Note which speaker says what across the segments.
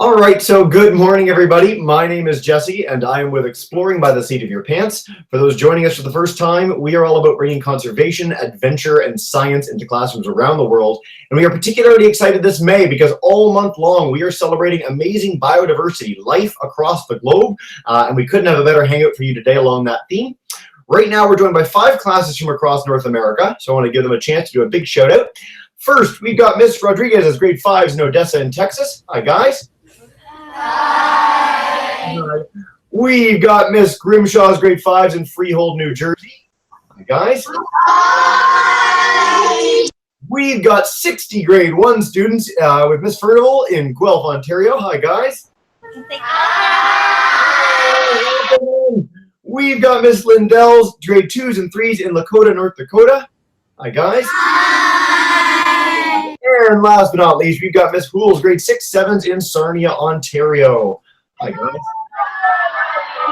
Speaker 1: All right, so good morning, everybody. My name is Jesse, and I am with Exploring by the Seat of Your Pants. For those joining us for the first time, we are all about bringing conservation, adventure, and science into classrooms around the world. And we are particularly excited this May because all month long we are celebrating amazing biodiversity, life across the globe, and we couldn't have a better hangout for you today along that theme. Right now, we're joined by 5 classes from across North America, so I want to give them a chance to do a big shout out. First, we've got Miss Rodriguez as grade 5s in Odessa in Texas. Hi, guys. Hi. We've got Miss Grimshaw's grade 5s in Freehold, New Jersey. Hi, guys. Hi. We've got 60 grade 1 students with Miss Furnival in Guelph, Ontario. Hi, guys. Hi. We've got Miss Lindell's grade 2s and 3s in Lakota, North Dakota. Hi, guys. Hi. And last but not least, we've got Miss Hool's grade 6, 7s in Sarnia, Ontario. Hi, guys.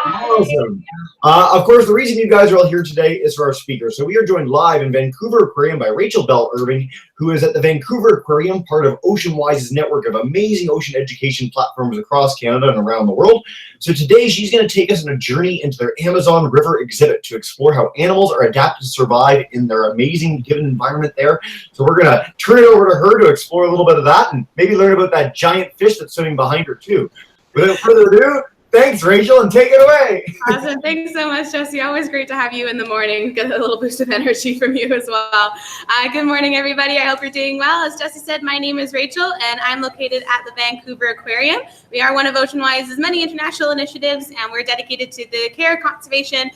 Speaker 1: Awesome. Of course, the reason you guys are all here today is for our speakers. So we are joined live in Vancouver Aquarium by Rachel Bell Irving, who is at the Vancouver Aquarium, part of OceanWise's network of amazing ocean education platforms across Canada and around the world. So today she's going to take us on a journey into their Amazon River exhibit to explore how animals are adapted to survive in their amazing given environment there. So we're going to turn it over to her to explore a little bit of that and maybe learn about that giant fish that's swimming behind her too. Without further ado, thanks, Rachel, and take it away.
Speaker 2: Awesome. Thanks so much, Jesse. Always great to have you in the morning. Get a little boost of energy from you as well. Good morning, everybody. I hope you're doing well. As Jesse said, my name is Rachel, and I'm located at the Vancouver Aquarium. We are one of OceanWise's many international initiatives, and we're dedicated to the care, conservation,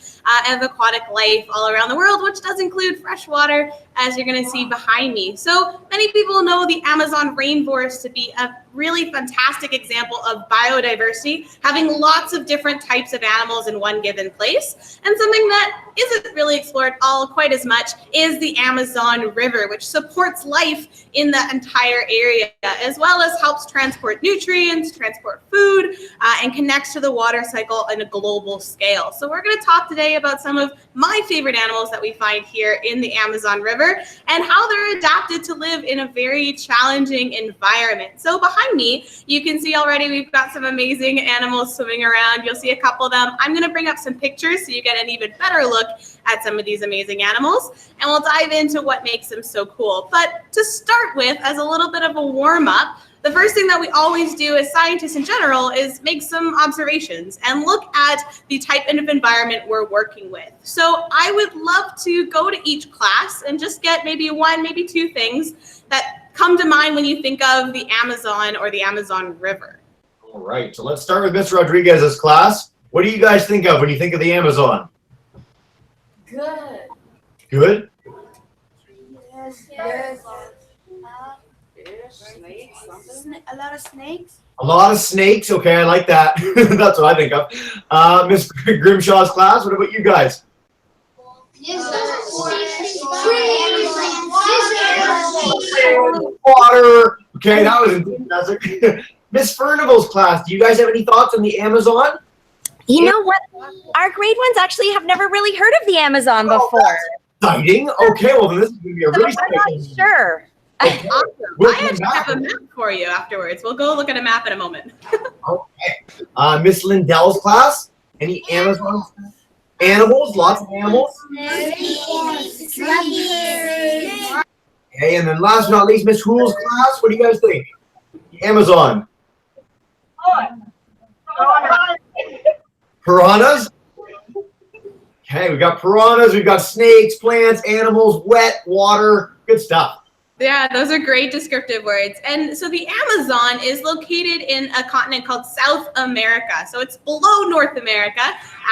Speaker 2: of aquatic life all around the world, which does include freshwater, as you're going to see behind me. So many people know the Amazon rainforest to be a really fantastic example of biodiversity, having lots of different types of animals in one given place. And something that isn't really explored quite as much is the Amazon River, which supports life in the entire area, as well as helps transport nutrients, transport food, and connects to the water cycle on a global scale. So we're going to talk today about some of my favorite animals that we find here in the Amazon River and how they're adapted to live in a very challenging environment. So behind me, you can see already we've got some amazing animals swimming around. You'll see a couple of them. I'm going to bring up some pictures so you get an even better look at some of these amazing animals, and we'll dive into what makes them so cool. But to start with, as a little bit of a warm-up, the first thing that we always do as scientists in general is make some observations and look at the type of environment we're working with. So I would love to go to each class and just get maybe 1, maybe 2 things that come to mind when you think of the Amazon or the Amazon River.
Speaker 1: All right, so let's start with Miss Rodriguez's class. What do you guys think of when you think of the Amazon?
Speaker 3: Good.
Speaker 1: Good?
Speaker 3: Yes. Yes. Snakes, a lot of snakes.
Speaker 1: A lot of snakes. Okay, I like that. That's what I think of. Miss Grimshaw's class, what about you guys? Water. Okay, that was enthusiastic. Miss Furnival's class, do you guys have any thoughts on the Amazon?
Speaker 4: You know what? Our grade ones actually have never really heard of the Amazon before.
Speaker 1: Exciting. Okay, well, then this is going to be a really
Speaker 4: I'm not sure.
Speaker 1: Okay.
Speaker 2: Awesome. I actually have a map for you afterwards. We'll go look at a map in a moment.
Speaker 1: Okay. Miss Lindell's class, any Amazon animals? Lots of animals? Okay, and then last but not least, Miss Hool's class, what do you guys think? Amazon. Piranhas? Okay, we've got piranhas, we've got snakes, plants, animals, wet, water, good stuff.
Speaker 2: Yeah, those are great descriptive words. And so the Amazon is located in a continent called South America. So it's below North America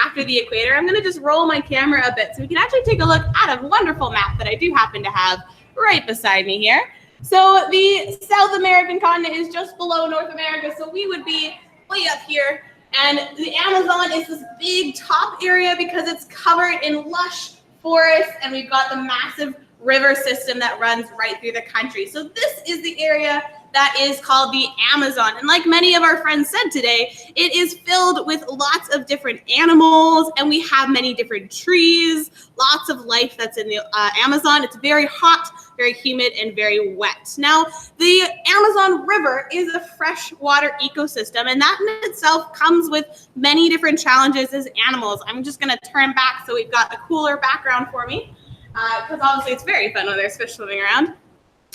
Speaker 2: after the equator. I'm going to just roll my camera a bit so we can actually take a look at a wonderful map that I do happen to have right beside me here. So the South American continent is just below North America. So we would be way up here. And the Amazon is this big top area because it's covered in lush forest, and we've got the massive river system that runs right through the country. So this is the area that is called the Amazon. And like many of our friends said today, it is filled with lots of different animals, and we have many different trees, lots of life that's in the Amazon. It's very hot, very humid, and very wet. Now, the Amazon River is a freshwater ecosystem, and that in itself comes with many different challenges as animals. I'm just going to turn back so we've got a cooler background for me, because obviously it's very fun when there's fish swimming around.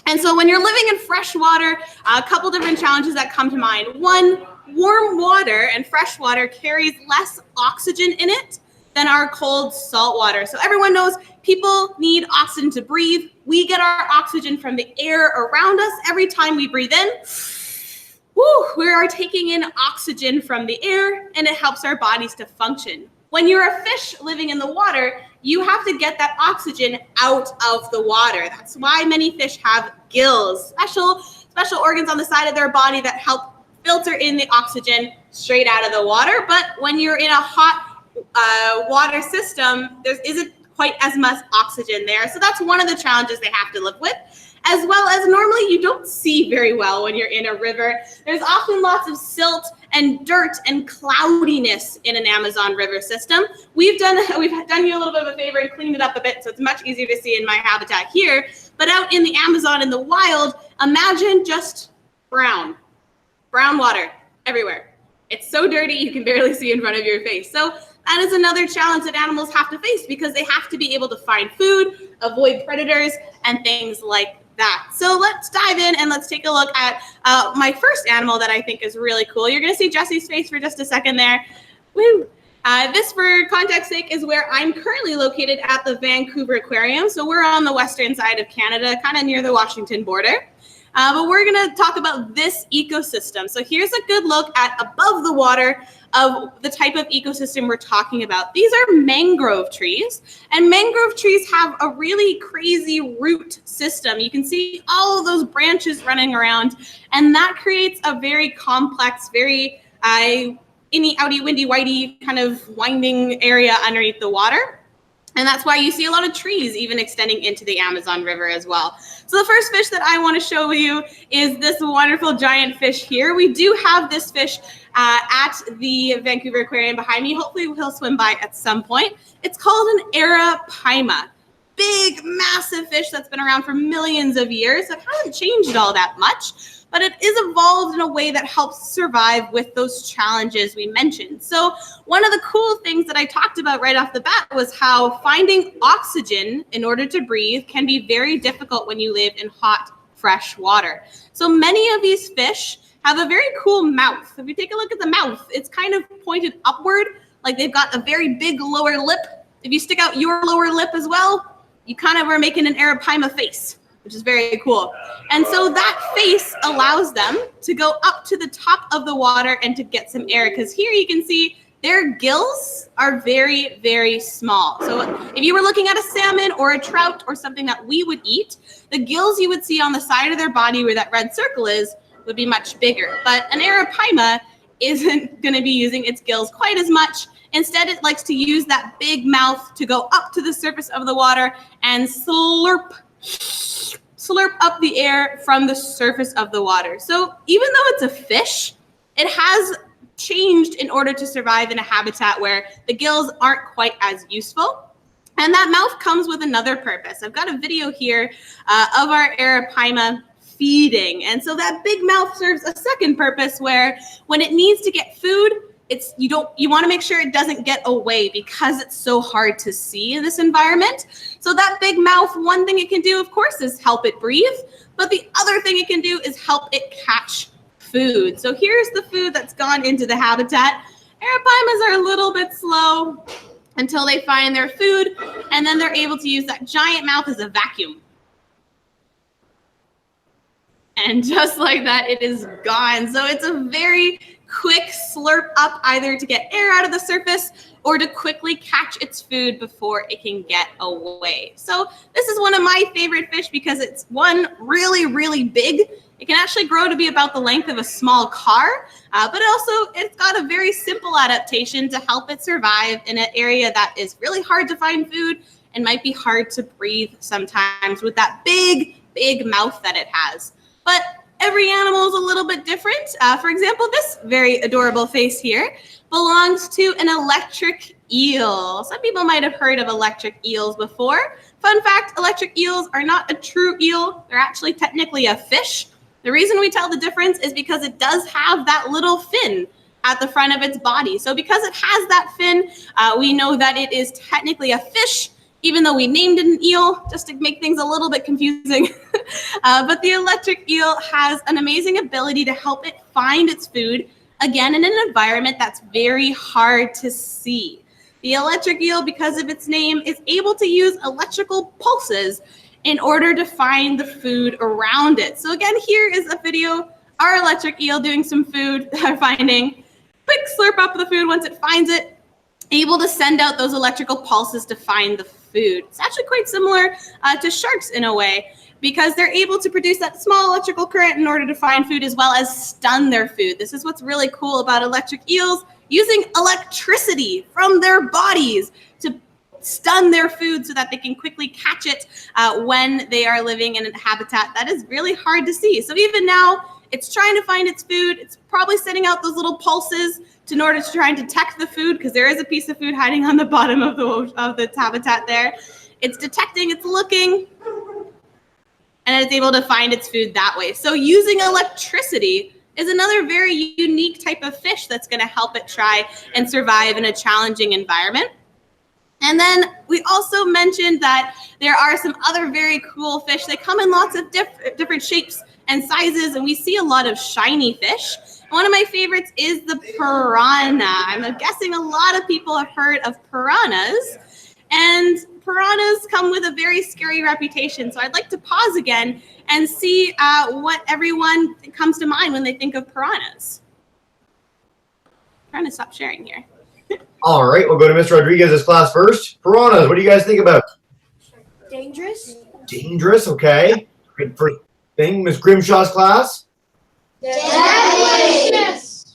Speaker 2: And so when you're living in freshwater, a couple different challenges that come to mind. One, warm water and fresh water carries less oxygen in it than our cold salt water. So everyone knows people need oxygen to breathe. We get our oxygen from the air around us. Every time we breathe in, we are taking in oxygen from the air, and it helps our bodies to function. When you're a fish living in the water, you have to get that oxygen out of the water. That's why many fish have gills, special organs on the side of their body that help filter in the oxygen straight out of the water. But when you're in a hot water system, there isn't quite as much oxygen there. So that's one of the challenges they have to live with. As well as normally you don't see very well when you're in a river. There's often lots of silt and dirt and cloudiness in an Amazon river system. We've done you a little bit of a favor and cleaned it up a bit, so it's much easier to see in my habitat here. But out in the Amazon in the wild, imagine just brown water everywhere. It's so dirty you can barely see in front of your face. So that is another challenge that animals have to face, because they have to be able to find food, avoid predators, and things like that. So let's dive in and let's take a look at my first animal that I think is really cool. You're going to see Jesse's face for just a second there. Woo! This, for context sake, is where I'm currently located at the Vancouver Aquarium. So we're on the western side of Canada, kind of near the Washington border. But we're going to talk about this ecosystem. So here's a good look at above the water of the type of ecosystem we're talking about. These are mangrove trees, and mangrove trees have a really crazy root system. You can see all of those branches running around, and that creates a very complex, very inny, outy, windy, whitey kind of winding area underneath the water. And that's why you see a lot of trees even extending into the Amazon River as well. So the first fish that I want to show you is this wonderful giant fish here. We do have this fish at the Vancouver Aquarium behind me. Hopefully he'll swim by at some point. It's called an arapaima. Big, massive fish that's been around for millions of years. It hasn't changed all that much, but it is evolved in a way that helps survive with those challenges we mentioned. So one of the cool things that I talked about right off the bat was how finding oxygen in order to breathe can be very difficult when you live in hot, fresh water. So many of these fish have a very cool mouth. If you take a look at the mouth, it's kind of pointed upward, like they've got a very big lower lip. If you stick out your lower lip as well, you kind of are making an arapaima face, which is very cool. And so that face allows them to go up to the top of the water and to get some air, because here you can see their gills are very, very small. So if you were looking at a salmon or a trout or something that we would eat, the gills you would see on the side of their body where that red circle is would be much bigger. But an arapaima isn't going to be using its gills quite as much. Instead, it likes to use that big mouth to go up to the surface of the water and slurp up the air from the surface of the water. So even though it's a fish, it has changed in order to survive in a habitat where the gills aren't quite as useful. And that mouth comes with another purpose. I've got a video here of our arapaima feeding. And so that big mouth serves a second purpose, where when it needs to get food, you want to make sure it doesn't get away, because it's so hard to see in this environment. So that big mouth, one thing it can do, of course, is help it breathe. But the other thing it can do is help it catch food. So here's the food that's gone into the habitat. Arapaimas are a little bit slow until they find their food, and then they're able to use that giant mouth as a vacuum. And just like that, it is gone. So it's a very quick slurp up, either to get air out of the surface or to quickly catch its food before it can get away. So this is one of my favorite fish because it's, one, really, really big. It can actually grow to be about the length of a small car, but it's got a very simple adaptation to help it survive in an area that is really hard to find food and might be hard to breathe sometimes with that big, big mouth that it has. But Every animal is a little bit different. For example, this very adorable face here belongs to an electric eel. Some people might have heard of electric eels before. Fun fact, electric eels are not a true eel. They're actually technically a fish. The reason we tell the difference is because it does have that little fin at the front of its body. So because it has that fin, we know that it is technically a fish, even though we named it an eel, just to make things a little bit confusing. But the electric eel has an amazing ability to help it find its food, again, in an environment that's very hard to see. The electric eel, because of its name, is able to use electrical pulses in order to find the food around it. So again, here is a video, our electric eel doing some food finding. Quick slurp up the food once it finds it, able to send out those electrical pulses to find the food. It's actually quite similar to sharks in a way, because they're able to produce that small electrical current in order to find food as well as stun their food. This is what's really cool about electric eels, using electricity from their bodies to stun their food so that they can quickly catch it when they are living in a habitat that is really hard to see. So even now, it's trying to find its food. It's probably sending out those little pulses in order to try and detect the food, because there is a piece of food hiding on the bottom of the habitat there. It's detecting, it's looking, and it's able to find its food that way. So using electricity is another very unique type of fish that's going to help it try and survive in a challenging environment. And then we also mentioned that there are some other very cool fish. They come in lots of different shapes and sizes, and we see a lot of shiny fish. One of my favorites is the piranha. I'm guessing a lot of people have heard of piranhas, and piranhas come with a very scary reputation. So I'd like to pause again and see what everyone comes to mind when they think of piranhas. I'm trying to stop sharing here.
Speaker 1: All right, we'll go to Ms. Rodriguez's class first. Piranhas, what do you guys think about?
Speaker 3: Dangerous.
Speaker 1: Dangerous, okay. Good first thing. Ms. Grimshaw's class?
Speaker 3: Yes.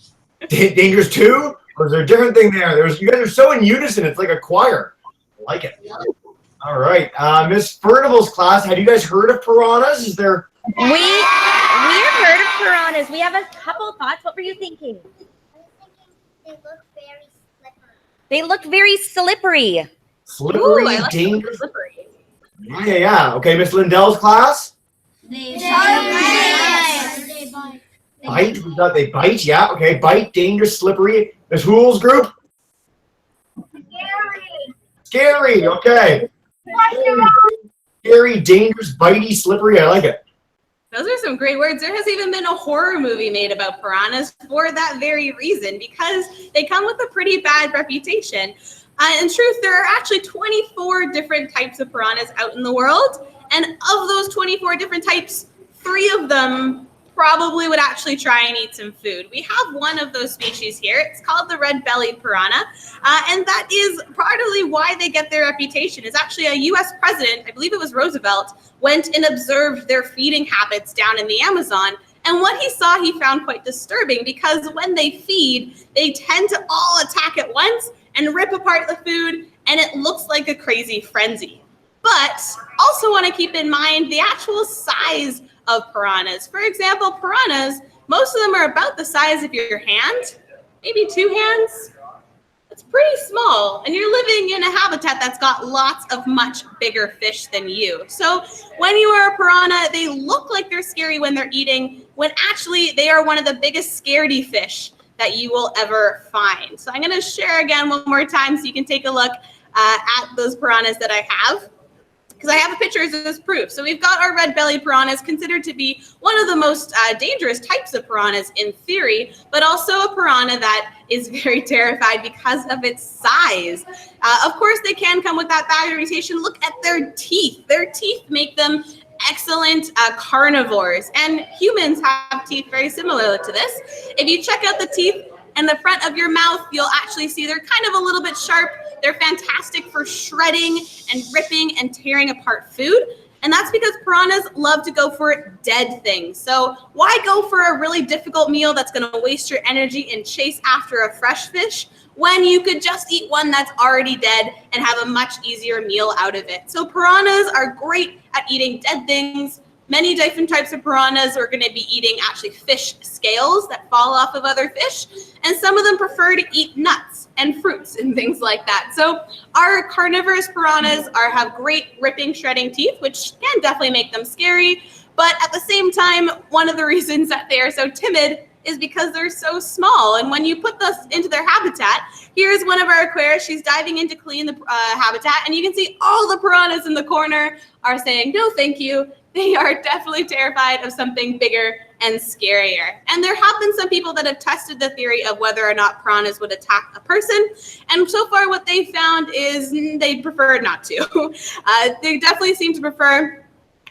Speaker 1: Dangerous too? Or is there a different thing there? You guys are so in unison, it's like a choir. I like it. All right, Ms. Furnival's class, have you guys heard of piranhas? Is there?
Speaker 4: We have heard of piranhas. We have a couple thoughts. What were you thinking?
Speaker 5: I was thinking
Speaker 4: They look very slippery.
Speaker 1: Slippery,
Speaker 2: Ooh, I like
Speaker 1: dangerous.
Speaker 2: slippery.
Speaker 1: Yeah. Okay, Miss Lindell's class?
Speaker 5: They
Speaker 1: Bite. We got they bite. Yeah. Okay. Bite. Dangerous. Slippery. Miss Hool's group. Scary. Okay. Scary, dangerous, bitey, slippery. I like it.
Speaker 2: Those are some great words. There has even been a horror movie made about piranhas for that very reason, because they come with a pretty bad reputation. In truth, there are actually 24 different types of piranhas out in the world. And of those 24 different types, 3 of them probably would actually try and eat some food. We have one of those species here. It's called the Redbellied piranha. And that is partly why they get their reputation. It's actually a US president, I believe it was Roosevelt, went and observed their feeding habits down in the Amazon. And what he saw, he found quite disturbing, because when they feed, they tend to all attack at once and rip apart the food, and it looks like a crazy frenzy. But also want to keep in mind the actual size of piranhas. For example, piranhas, most of them are about the size of your hand, maybe 2 hands. It's pretty small, and you're living in a habitat that's got lots of much bigger fish than you. So when you are a piranha, they look like they're scary when they're eating, when actually they are one of the biggest scaredy fish that you will ever find. So I'm going to share again one more time so you can take a look at those piranhas that I have, because I have pictures as proof. So we've got our red-bellied piranhas, considered to be one of the most dangerous types of piranhas in theory, but also a piranha that is very terrified because of its size. Of course, they can come with that bad reputation. Look at their teeth. Their teeth make them excellent carnivores, and humans have teeth very similar to this. If you check out the teeth in the front of your mouth, you'll actually see they're kind of a little bit sharp. They're fantastic for shredding and ripping and tearing apart food. And that's because piranhas love to go for dead things. So why go for a really difficult meal that's going to waste your energy and chase after a fresh fish when you could just eat one that's already dead and have a much easier meal out of it? So piranhas are great at eating dead things, Many different types of piranhas are going to be eating actually fish scales that fall off of other fish, and some of them prefer to eat nuts and fruits and things like that. So our carnivorous piranhas have great ripping, shredding teeth, which can definitely make them scary. But at the same time, one of the reasons that they are so timid is because they're so small. And when you put this into their habitat, here's one of our aquarists. She's diving in to clean the habitat, and you can see all the piranhas in the corner are saying, no, thank you. They are definitely terrified of something bigger and scarier. And there have been some people that have tested the theory of whether or not piranhas would attack a person. And so far what they found is they prefer not to. They definitely seem to prefer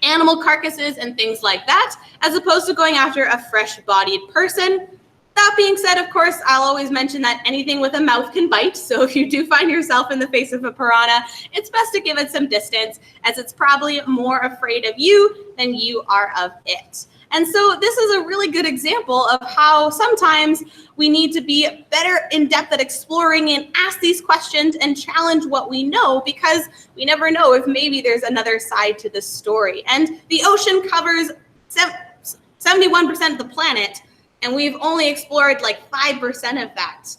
Speaker 2: animal carcasses and things like that, as opposed to going after a fresh-bodied person. That being said, of course, I'll always mention that anything with a mouth can bite. So if you do find yourself in the face of a piranha, it's best to give it some distance, as it's probably more afraid of you than you are of it. And so this is a really good example of how sometimes we need to be better in depth at exploring and ask these questions and challenge what we know, because we never know if maybe there's another side to this story. And the ocean covers 71% of the planet, and we've only explored like 5% of that.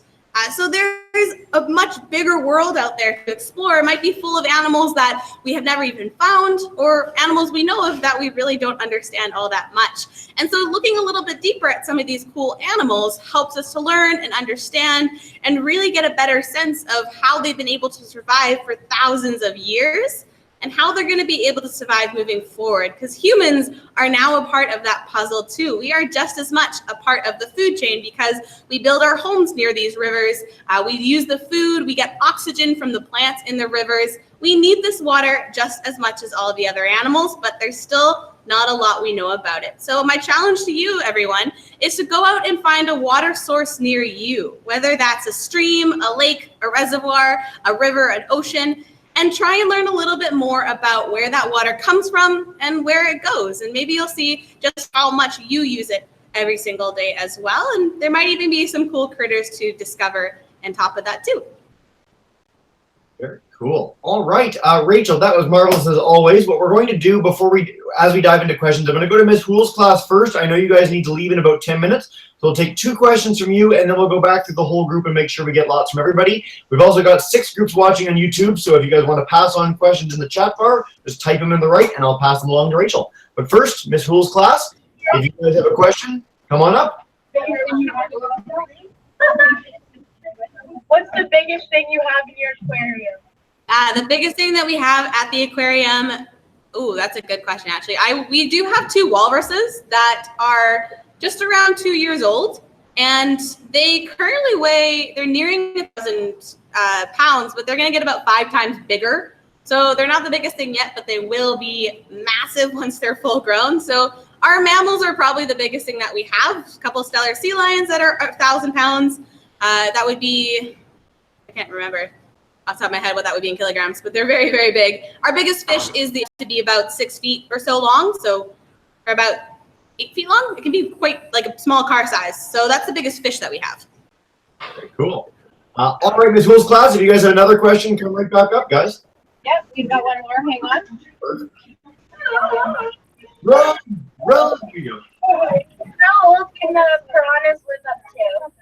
Speaker 2: So there's a much bigger world out there to explore. It might be full of animals that we have never even found, or animals we know of that we really don't understand all that much. And so looking a little bit deeper at some of these cool animals helps us to learn and understand and really get a better sense of how they've been able to survive for thousands of years, and how they're going to be able to survive moving forward, because humans are now a part of that puzzle too. We are just as much a part of the food chain, because we build our homes near these rivers. We use the food, we get oxygen from the plants in the rivers. We need this water just as much as all of the other animals, but there's still not a lot we know about it. So my challenge to you, everyone, is to go out and find a water source near you, whether that's a stream, a lake, a reservoir, a river, an ocean, and try and learn a little bit more about where that water comes from and where it goes. And maybe you'll see just how much you use it every single day as well. And there might even be some cool critters to discover on top of that too.
Speaker 1: Very cool. All right, Rachel, that was marvelous as always. What we're going to do as we dive into questions, I'm going to go to Ms. Hoole's class first. I know you guys need to leave in about 10 minutes. So we'll take 2 questions from you, and then we'll go back through the whole group and make sure we get lots from everybody. We've also got 6 groups watching on YouTube, so if you guys want to pass on questions in the chat bar, just type them in the right, and I'll pass them along to Rachel. But first, Ms. Hoole's class, if you guys have a question, come on up.
Speaker 6: What's the biggest thing you have in your aquarium?
Speaker 2: The biggest thing that we have at the aquarium, ooh, that's a good question, actually. We do have 2 walruses that are just around 2 years old, and they currently weigh, they're nearing 1,000 pounds, but they're going to get about 5 times bigger. So they're not the biggest thing yet, but they will be massive once they're full grown. So our mammals are probably the biggest thing that we have. A couple of stellar sea lions that are 1,000 pounds. That would be, I can't remember off the top of my head what that would be in kilograms, but they're very, very big. Our biggest fish is to be about 6 feet or so long, so or about 8 feet long. It can be quite like a small car size. So that's the biggest fish that we have.
Speaker 1: Very cool. All right, Ms. Hoole's class, if you guys have another question, come right back up, guys.
Speaker 6: Yep, we've got one more. Hang on.
Speaker 1: Run! Here you go.
Speaker 6: How old can the piranhas live up to?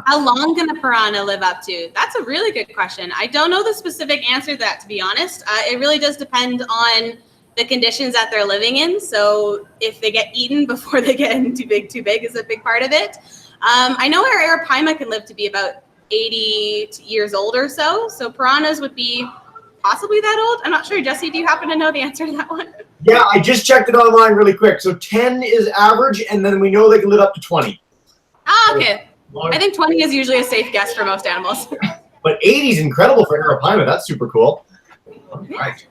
Speaker 2: How long can a piranha live up to? That's a really good question. I don't know the specific answer to that, to be honest. It really does depend on the conditions that they're living in. So if they get eaten before they get too big is a big part of it. I know our arapaima can live to be about 80 years old or so. So piranhas would be possibly that old. I'm not sure. Jesse, do you happen to know the answer to that one?
Speaker 1: Yeah, I just checked it online really quick. So 10 is average, and then we know they can live up to 20.
Speaker 2: Ah, okay. I think 20 is usually a safe guess for most animals.
Speaker 1: But 80 is incredible for arapaima. That's super cool. All right.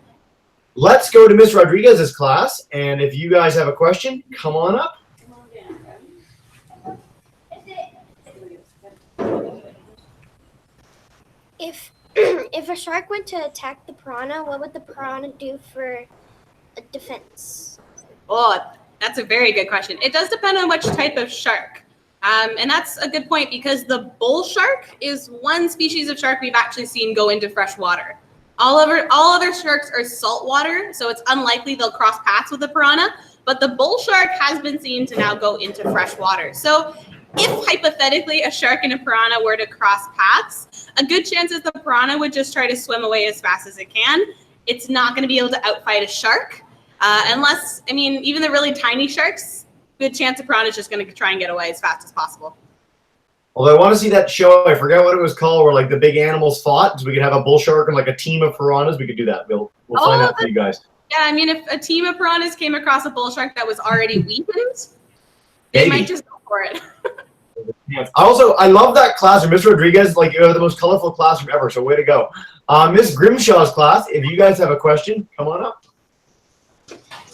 Speaker 1: Let's go to Miss Rodriguez's class, and if you guys have a question, come on up.
Speaker 3: If a shark went to attack the piranha, what would the piranha do for a defense?
Speaker 2: Oh, that's a very good question. It does depend on which type of shark. And that's a good point, because the bull shark is one species of shark we've actually seen go into fresh water. All other sharks are saltwater, so it's unlikely they'll cross paths with the piranha. but the bull shark has been seen to now go into fresh water. So if hypothetically a shark and a piranha were to cross paths, a good chance is the piranha would just try to swim away as fast as it can. It's not going to be able to outfight a shark unless, I mean, even the really tiny sharks, good chance a piranha is just going to try and get away as fast as possible.
Speaker 1: Although I want to see that show, I forgot what it was called, where like the big animals fought, so we could have a bull shark and like a team of piranhas. We could do that. We'll find out for you guys.
Speaker 2: Yeah, I mean, if a team of piranhas came across a bull shark that was already weakened, they might just go for it.
Speaker 1: I love that classroom. Miss Rodriguez, like, you have the most colorful classroom ever, so way to go. Miss Grimshaw's class, if you guys have a question, come on up.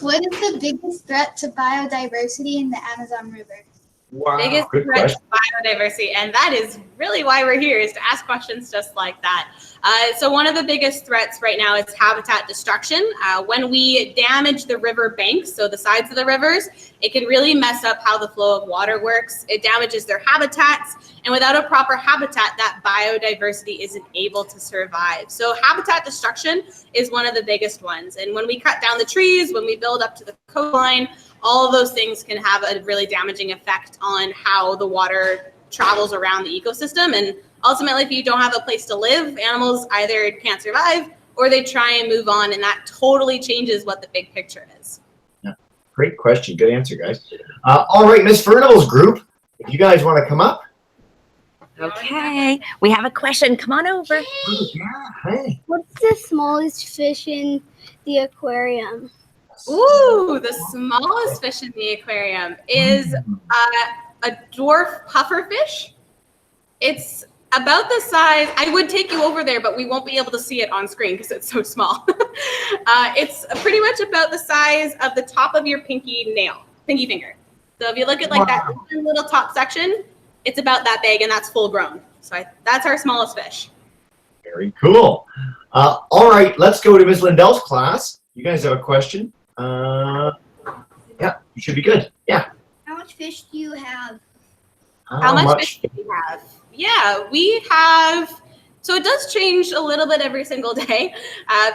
Speaker 5: What is the biggest threat to biodiversity in the Amazon River?
Speaker 1: Wow,
Speaker 2: Biggest
Speaker 1: good
Speaker 2: threat
Speaker 1: question.
Speaker 2: to biodiversity, and that is really why we're here, is to ask questions just like that. So one of the biggest threats right now is habitat destruction. When we damage the river banks, so the sides of the rivers, it can really mess up how the flow of water works. It damages their habitats, and without a proper habitat, that biodiversity isn't able to survive. So habitat destruction is one of the biggest ones. And when we cut down the trees, when we build up to the coastline, all of those things can have a really damaging effect on how the water travels around the ecosystem. And ultimately, if you don't have a place to live, animals either can't survive or they try and move on, and that totally changes what the big picture is.
Speaker 1: Yeah. Great question. Good answer, guys. All right, Miss Furnival's group, if you guys want to come up.
Speaker 4: Okay, we have a question. Come on over.
Speaker 1: Hey.
Speaker 3: What's the smallest fish in the aquarium?
Speaker 2: Ooh, the smallest fish in the aquarium is a dwarf pufferfish. It's about the size, I would take you over there, but we won't be able to see it on screen because it's so small. It's pretty much about the size of the top of your pinky finger. So if you look at like that little top section, it's about that big, and that's full grown. So that's our smallest fish.
Speaker 1: Very cool. All right, let's go to Miss Lindell's class. You guys have a question? Yeah, you should be good. Yeah.
Speaker 5: How much fish do you have?
Speaker 2: How much fish do you have? Yeah, we have, so it does change a little bit every single day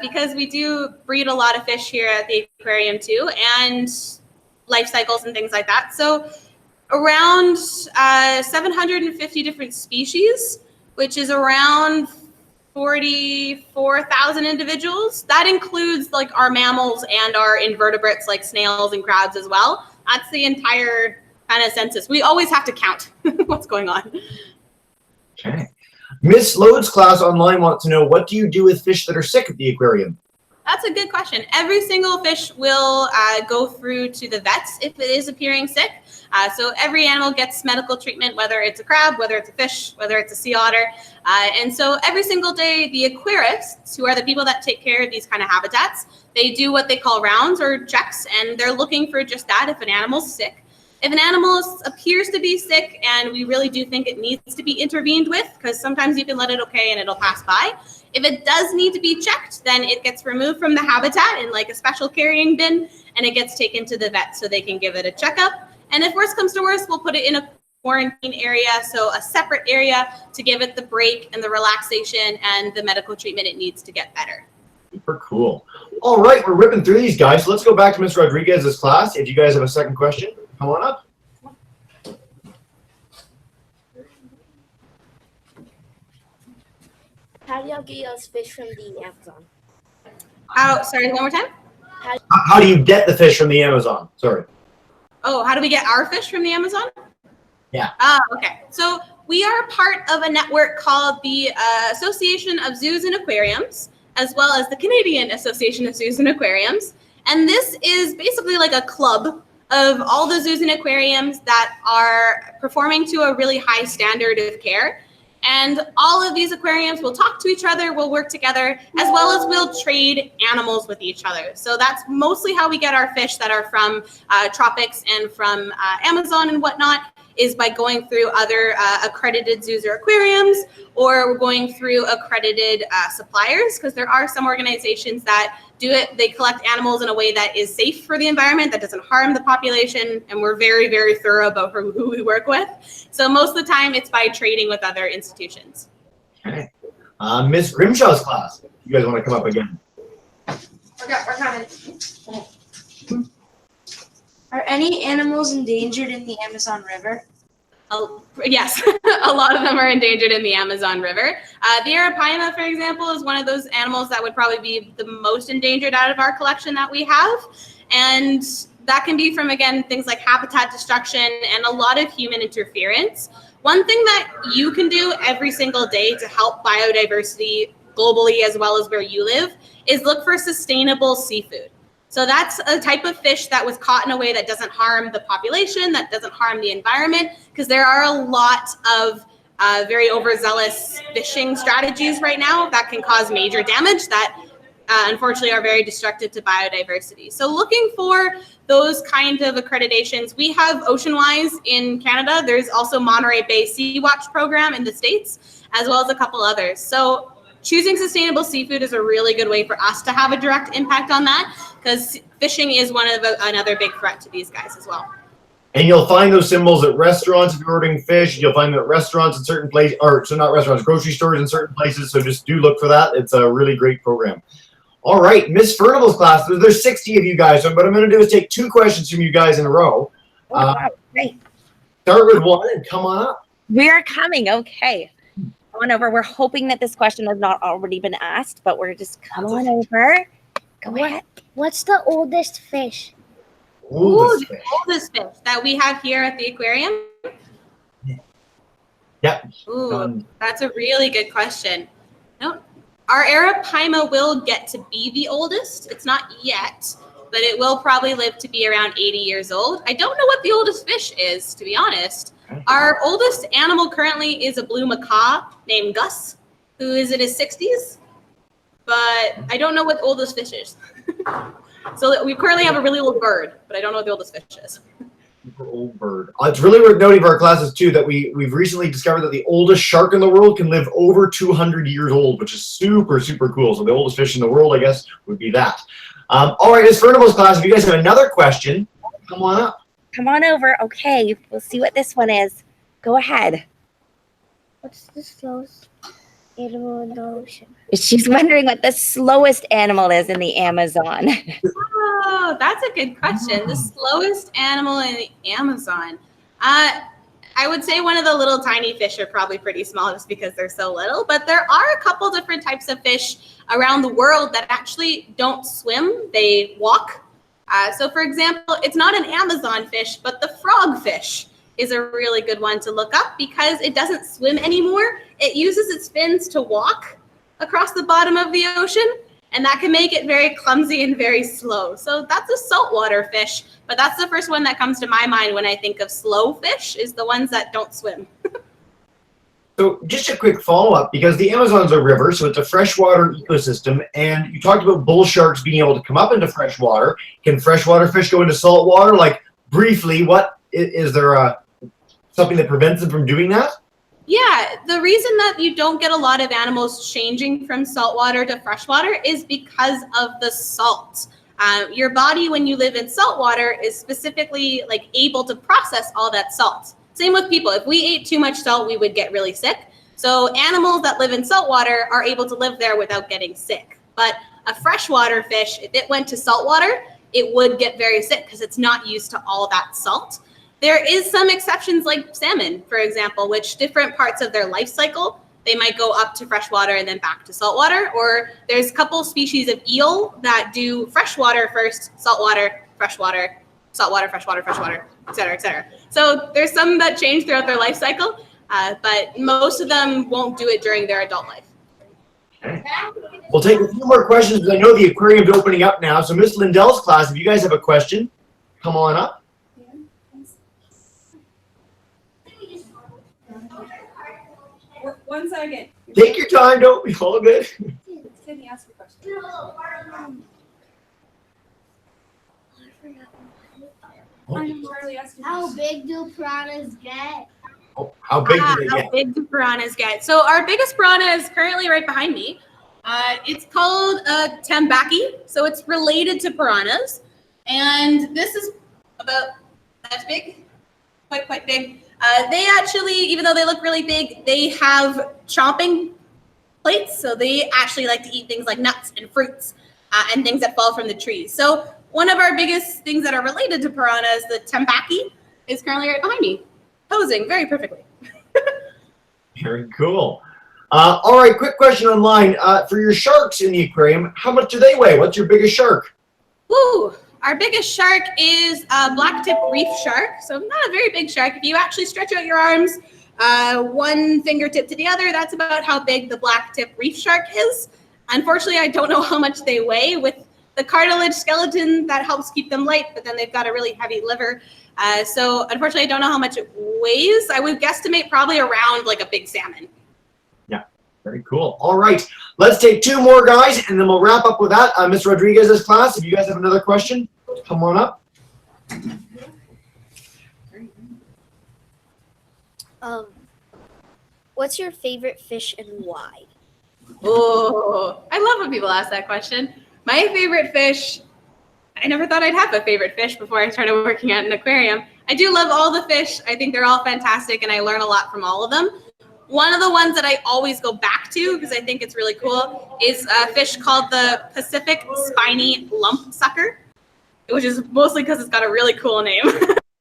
Speaker 2: because we do breed a lot of fish here at the aquarium too, and life cycles and things like that. So around 750 different species, which is around 44,000 individuals. That includes like our mammals and our invertebrates like snails and crabs as well. That's the entire kind of census. We always have to count what's going on.
Speaker 1: Okay. Miss Lode's class online wants to know, what do you do with fish that are sick at the aquarium?
Speaker 2: That's a good question. Every single fish will go through to the vets if it is appearing sick. So every animal gets medical treatment, whether it's a crab, whether it's a fish, whether it's a sea otter. And so every single day, the aquarists, who are the people that take care of these kind of habitats, they do what they call rounds or checks, and they're looking for just that if an animal's sick. If an animal appears to be sick and we really do think it needs to be intervened with, because sometimes you can let it okay and it'll pass by. If it does need to be checked, then it gets removed from the habitat in like a special carrying bin, and it gets taken to the vet so they can give it a checkup. And if worse comes to worse, we'll put it in a quarantine area, so a separate area to give it the break and the relaxation and the medical treatment it needs to get better.
Speaker 1: Super cool. All right, we're ripping through these guys. So let's go back to Ms. Rodriguez's class. If you guys have a second question, come on up.
Speaker 7: How do y'all get y'all's fish from the Amazon?
Speaker 2: Oh, sorry, one more time?
Speaker 1: How do you get the fish from the Amazon? Sorry.
Speaker 2: Oh, how do we get our fish from the Amazon?
Speaker 1: Yeah.
Speaker 2: Okay. So we are part of a network called the Association of Zoos and Aquariums, as well as the Canadian Association of Zoos and Aquariums. And this is basically like a club of all the zoos and aquariums that are performing to a really high standard of care. And all of these aquariums will talk to each other, will work together, as well as we'll trade animals with each other. So that's mostly how we get our fish that are from tropics and from Amazon and whatnot, is by going through other accredited zoos or aquariums, or we're going through accredited suppliers, because there are some organizations that do it. They collect animals in a way that is safe for the environment, that doesn't harm the population, and we're very, very thorough about who we work with. So most of the time, it's by trading with other institutions.
Speaker 1: Okay. Ms. Grimshaw's class, you guys want to come up again?
Speaker 2: We're coming.
Speaker 8: Are any animals endangered in the Amazon River?
Speaker 2: Yes, a lot of them are endangered in the Amazon River. The arapaima, for example, is one of those animals that would probably be the most endangered out of our collection that we have. And that can be from, again, things like habitat destruction and a lot of human interference. One thing that you can do every single day to help biodiversity globally as well as where you live is look for sustainable seafood. So that's a type of fish that was caught in a way that doesn't harm the population, that doesn't harm the environment, because there are a lot of very overzealous fishing strategies right now that can cause major damage that unfortunately are very destructive to biodiversity. So looking for those kind of accreditations, we have OceanWise in Canada. There's also Monterey Bay Sea Watch program in the States, as well as a couple others. So choosing sustainable seafood is a really good way for us to have a direct impact on that, because fishing is another big threat to these guys as well.
Speaker 1: And you'll find those symbols at restaurants if you're ordering fish. You'll find them at restaurants in certain places, or so not restaurants, grocery stores in certain places. So just do look for that. It's a really great program. All right, Miss Furnival's class, there's 60 of you guys. So what I'm going to do is take 2 questions from you guys in a row.
Speaker 4: Wow, great.
Speaker 1: Start with one and come on up.
Speaker 4: We are coming. Okay. Come on over. We're hoping that this question has not already been asked, but we're just come on over. Go ahead.
Speaker 3: What's the oldest fish?
Speaker 2: Oldest fish that we have here at the aquarium?
Speaker 1: Yep.
Speaker 2: Ooh, that's a really good question. No, our arapaima will get to be the oldest. It's not yet, but it will probably live to be around 80 years old. I don't know what the oldest fish is, to be honest. Our oldest animal currently is a blue macaw named Gus, who is in his 60s, but I don't know what the oldest fish is. So we currently have a really old bird, but I don't know what the oldest fish is.
Speaker 1: Super old bird. It's really worth noting for our classes too that we've recently discovered that the oldest shark in the world can live over 200 years old, which is super, super cool. So the oldest fish in the world, I guess, would be that. All right, Miss Furnival's class, if you guys have another question, come on up.
Speaker 4: Come on over. Okay, we'll see what this one is. Go ahead.
Speaker 3: What's the slowest animal in the ocean?
Speaker 4: She's wondering what the slowest animal is in the Amazon.
Speaker 2: Oh, that's a good question. The slowest animal in the Amazon. I would say one of the little tiny fish are probably pretty small just because they're so little, but there are a couple different types of fish around the world that actually don't swim, they walk. So for example, it's not an Amazon fish, but the frogfish is a really good one to look up because it doesn't swim anymore. It uses its fins to walk across the bottom of the ocean, and that can make it very clumsy and very slow. So that's a saltwater fish, but that's the first one that comes to my mind when I think of slow fish, is the ones that don't swim.
Speaker 1: So just a quick follow-up, because the Amazon's a river, so it's a freshwater ecosystem, and you talked about bull sharks being able to come up into freshwater. Can freshwater fish go into saltwater? Like, briefly, what is there something that prevents them from doing that?
Speaker 2: Yeah, the reason that you don't get a lot of animals changing from saltwater to freshwater is because of the salt. Your body, when you live in saltwater, is specifically like able to process all that salt. Same with people. If we ate too much salt, we would get really sick. So animals that live in saltwater are able to live there without getting sick. But a freshwater fish, if it went to saltwater, it would get very sick because it's not used to all that salt. There is some exceptions like salmon, for example, which different parts of their life cycle, they might go up to freshwater and then back to saltwater. Or there's a couple species of eel that do freshwater first, saltwater, freshwater, saltwater, freshwater, freshwater, et cetera, et cetera. So there's some that change throughout their life cycle, but most of them won't do it during their adult life.
Speaker 1: We'll take a few more questions because I know the aquarium's opening up now. So Miss Lindell's class, if you guys have a question, come on up.
Speaker 9: One second.
Speaker 1: Take your time, don't be all good.
Speaker 9: Can you ask a question?
Speaker 5: How big do piranhas get?
Speaker 1: Oh, how big do they
Speaker 2: How
Speaker 1: get?
Speaker 2: big do piranhas get? So our biggest piranha is currently right behind me. It's called a tambaki, so it's related to piranhas. And this is about that big, quite big. They actually, even though they look really big, they have chomping plates. So they actually like to eat things like nuts and fruits and things that fall from the trees. So one of our biggest things that are related to piranhas, the tambaki, is currently right behind me, posing very perfectly.
Speaker 1: Very cool. All right, quick question online. For your sharks in the aquarium, how much do they weigh? What's your biggest shark?
Speaker 2: Woo! Our biggest shark is a blacktip reef shark, so not a very big shark. If you actually stretch out your arms, one fingertip to the other, that's about how big the blacktip reef shark is. Unfortunately, I don't know how much they weigh. With the cartilage skeleton, that helps keep them light, but then they've got a really heavy liver. So unfortunately, I don't know how much it weighs. I would guesstimate probably around like a big salmon.
Speaker 1: Very cool. All right, let's take 2 more, guys, and then we'll wrap up with that. Ms. Rodriguez's class, if you guys have another question, come on up.
Speaker 3: What's your favorite fish and why?
Speaker 2: Oh, I love when people ask that question. My favorite fish, I never thought I'd have a favorite fish before I started working at an aquarium. I do love all the fish. I think they're all fantastic, and I learn a lot from all of them. One of the ones that I always go back to, because I think it's really cool, is a fish called the Pacific spiny lumpsucker, which is mostly because it's got a really cool name,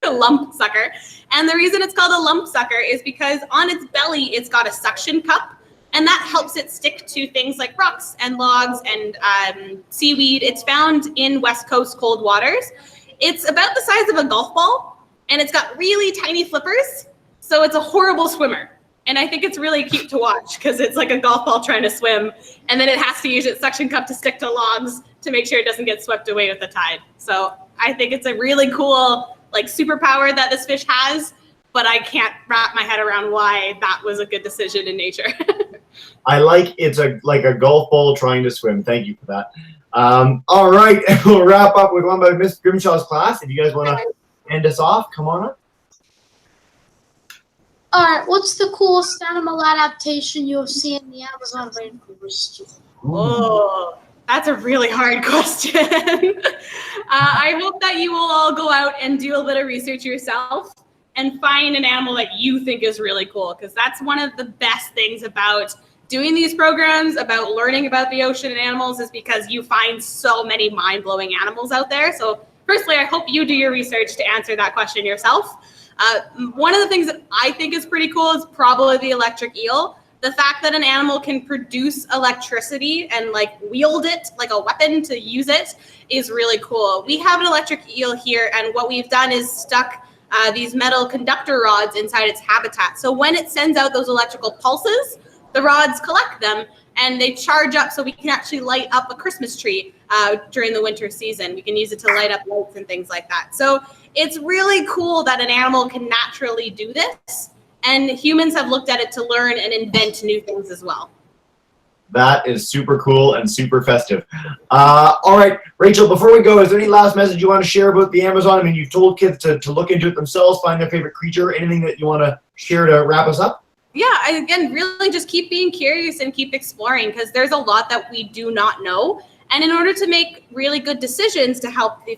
Speaker 2: lumpsucker. And the reason it's called a lumpsucker is because on its belly, it's got a suction cup, and that helps it stick to things like rocks and logs and seaweed. It's found in West Coast cold waters. It's about the size of a golf ball, and it's got really tiny flippers, so it's a horrible swimmer. And I think it's really cute to watch because it's like a golf ball trying to swim, and then it has to use its suction cup to stick to logs to make sure it doesn't get swept away with the tide. So I think it's a really cool like superpower that this fish has, but I can't wrap my head around why that was a good decision in nature.
Speaker 1: I like it's like a golf ball trying to swim. Thank you for that. All right, we'll wrap up with one by Miss Grimshaw's class. If you guys want to end us off, come on up.
Speaker 5: All right, what's the coolest animal adaptation you'll see in the Amazon rainforest?
Speaker 2: Oh, that's a really hard question. I hope that you will all go out and do a bit of research yourself and find an animal that you think is really cool, because that's one of the best things about doing these programs, about learning about the ocean and animals, is because you find so many mind-blowing animals out there. So firstly, I hope you do your research to answer that question yourself. One of the things that I think is pretty cool is probably the electric eel. The fact that an animal can produce electricity and like wield it like a weapon to use it is really cool. We have an electric eel here, and what we've done is stuck these metal conductor rods inside its habitat. So when it sends out those electrical pulses, the rods collect them and they charge up, so we can actually light up a Christmas tree during the winter season. We can use it to light up lights and things like that. So it's really cool that an animal can naturally do this, and humans have looked at it to learn and invent new things as well.
Speaker 1: That is super cool and super festive. All right, Rachel, before we go, is there any last message you want to share about the Amazon? I mean, you've told kids to look into it themselves, find their favorite creature. Anything that you want to share to wrap us up?
Speaker 2: Yeah, again, really just keep being curious and keep exploring, because there's a lot that we do not know. And in order to make really good decisions to help the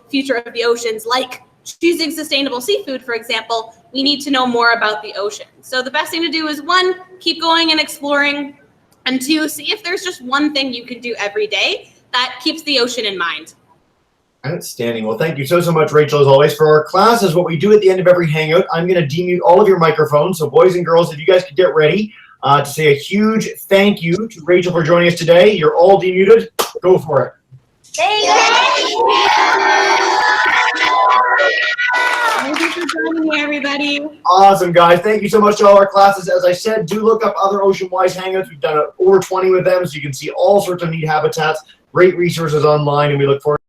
Speaker 2: future of the oceans, like choosing sustainable seafood, for example, we need to know more about the ocean. So the best thing to do is, 1, keep going and exploring, and 2, see if there's just one thing you can do every day that keeps the ocean in mind.
Speaker 1: Outstanding. Well, thank you so much, Rachel, as always. For our classes, what we do at the end of every hangout, I'm going to demute all of your microphones. So boys and girls, if you guys could get ready to say a huge thank you to Rachel for joining us today. You're all demuted. Go for it.
Speaker 3: Thank
Speaker 2: you for joining me, everybody.
Speaker 1: Awesome, guys. Thank you so much to all our classes. As I said, do look up other Ocean-Wise hangouts. We've done over 20 with them, so you can see all sorts of neat habitats, great resources online, and we look forward